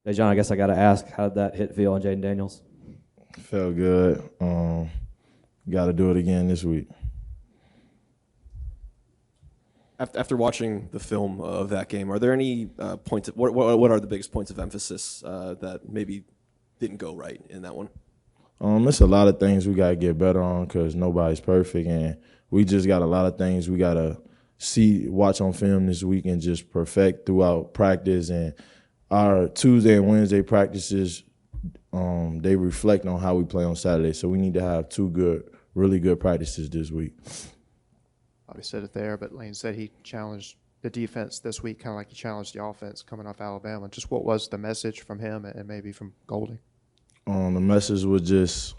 Daijahn, I guess I got to ask, how did that hit feel on Jaden Daniels? Felt good. Got to do it again this week. After watching the film of that game, are there any points? What are the biggest points of emphasis that maybe didn't go right in that one? It's a lot of things we got to get better on because nobody's perfect, and we just got a lot of things we got to watch on film this week and just perfect throughout practice. And our Tuesday and Wednesday practices, they reflect on how we play on Saturday. So we need to have really good practices this week. Bobby said it there, but Lane said he challenged the defense this week, kind of like he challenged the offense coming off Alabama. Just what was the message from him and maybe from Golding? The message was just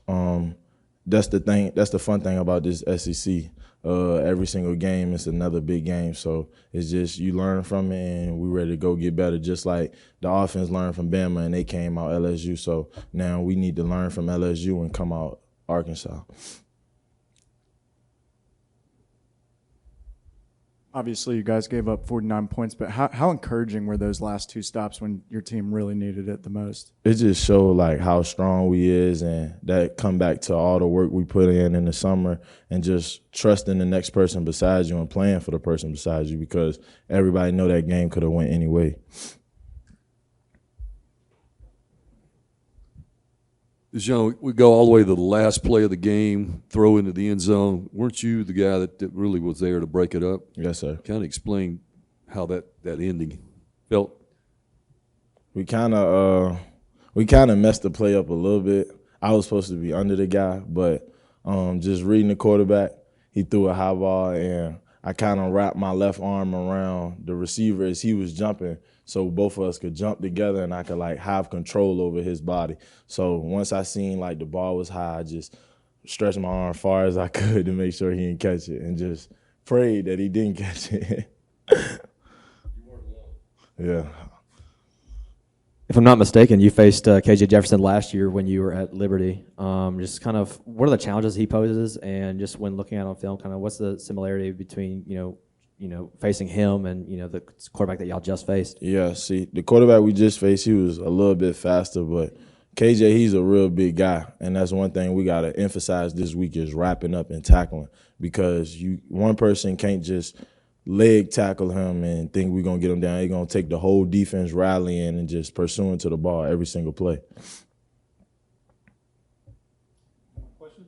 that's the thing. That's the fun thing about this SEC. Every single game is another big game, so it's just you learn from it, and we're ready to go get better. Just like the offense learned from Bama, and they came out LSU. So now we need to learn from LSU and come out Arkansas. Obviously, you guys gave up 49 points, but how encouraging were those last two stops when your team really needed it the most? It just showed like how strong we is, and that come back to all the work we put in the summer and just trusting the next person besides you and playing for the person besides you because everybody know that game could have went any way. Daijahn, we go all the way to the last play of the game, throw into the end zone. Weren't you the guy that really was there to break it up? Yes, sir. Kind of explain how that ending felt. We kind of messed the play up a little bit. I was supposed to be under the guy, but just reading the quarterback, he threw a high ball, and I kind of wrapped my left arm around the receiver as he was jumping, so both of us could jump together and I could like have control over his body. So once I seen like the ball was high, I just stretched my arm far as I could to make sure he didn't catch it and just prayed that he didn't catch it. Yeah. If I'm not mistaken, you faced KJ Jefferson last year when you were at Liberty. Just kind of what are the challenges he poses, and just when looking at it on film, kind of what's the similarity between facing him and the quarterback that y'all just faced? Yeah, see, the quarterback we just faced, he was a little bit faster, but KJ, he's a real big guy, and that's one thing we got to emphasize this week is wrapping up and tackling because one person can't just leg tackle him and think we're going to get him down. He's going to take the whole defense rallying and just pursuing to the ball every single play. Questions?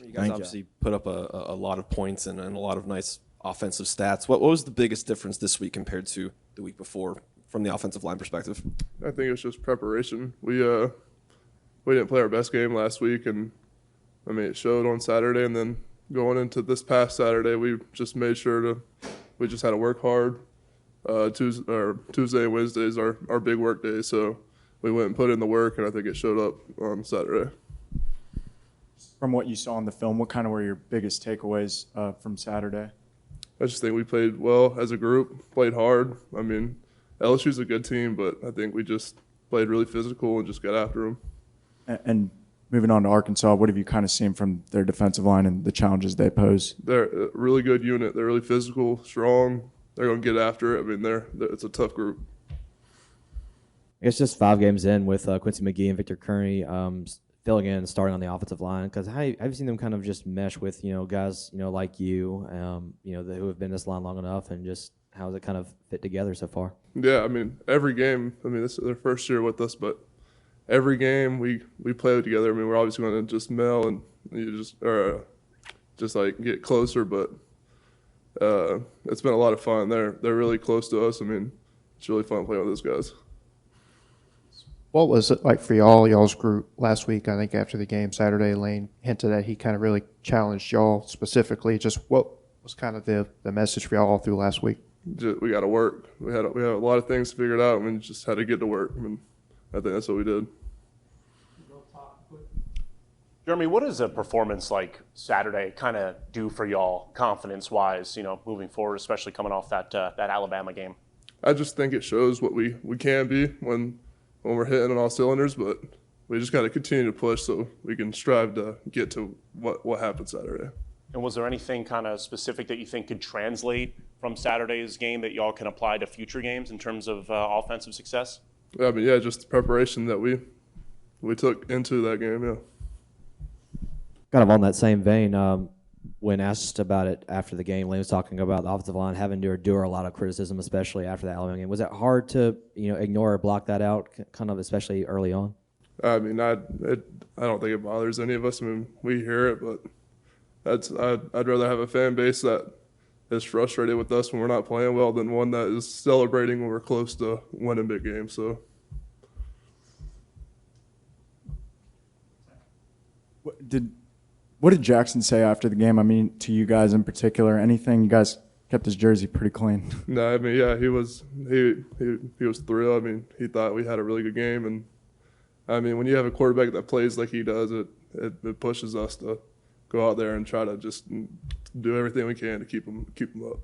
You guys obviously put up a lot of points and a lot of nice offensive stats. What was the biggest difference this week compared to the week before from the offensive line perspective? I think it's just preparation. We didn't play our best game last week, and I mean it showed on Saturday, and then going into this past Saturday, we just made sure we just had to work hard. Tuesday and Wednesdays are our big work days, so we went and put in the work, and I think it showed up on Saturday. From what you saw on the film, what kind of were your biggest takeaways from Saturday? I just think we played well as a group, played hard. I mean, LSU's a good team, but I think we just played really physical and just got after them. And moving on to Arkansas, what have you kind of seen from their defensive line and the challenges they pose? They're a really good unit. They're really physical, strong. They're going to get after it. I mean, it's a tough group. I guess just 5 games in with Quincy McGee and Victor Kearney filling in and starting on the offensive line, because how have you seen them kind of just mesh with guys like you who have been this line long enough, and just how has it kind of fit together so far? Yeah, I mean, every game. I mean, this is their first year with us, but every game we play together. I mean, we're obviously going to just meld and just like get closer, but it's been a lot of fun. They're really close to us. I mean, it's really fun playing with those guys. What was it like for y'all's group last week? I think after the game Saturday, Lane hinted that he kind of really challenged y'all specifically. Just what was kind of the message for y'all all through last week? We got to work. We had a lot of things figured out, and we just had to get to work. I mean, I think that's what we did. Jeremy, what does a performance like Saturday kind of do for y'all confidence-wise, moving forward, especially coming off that Alabama game? I just think it shows what we can be when we're hitting on all cylinders, but we just got to continue to push so we can strive to get to what happened Saturday. And was there anything kind of specific that you think could translate from Saturday's game that y'all can apply to future games in terms of offensive success? I mean, yeah, just the preparation that we took into that game. Yeah. Kind of on that same vein, when asked about it after the game, Lane was talking about the offensive line having to endure a lot of criticism, especially after the Alabama game. Was it hard to ignore or block that out, kind of especially early on? I mean, I don't think it bothers any of us. I mean, we hear it, but I'd rather have a fan base that is frustrated with us when we're not playing well than one that is celebrating when we're close to winning big games. So. What did Jackson say after the game? I mean, to you guys in particular, anything? You guys kept his jersey pretty clean. No, I mean, yeah, he was thrilled. I mean, he thought we had a really good game, and I mean, when you have a quarterback that plays like he does, it pushes us to go out there and try to just do everything we can to keep him up.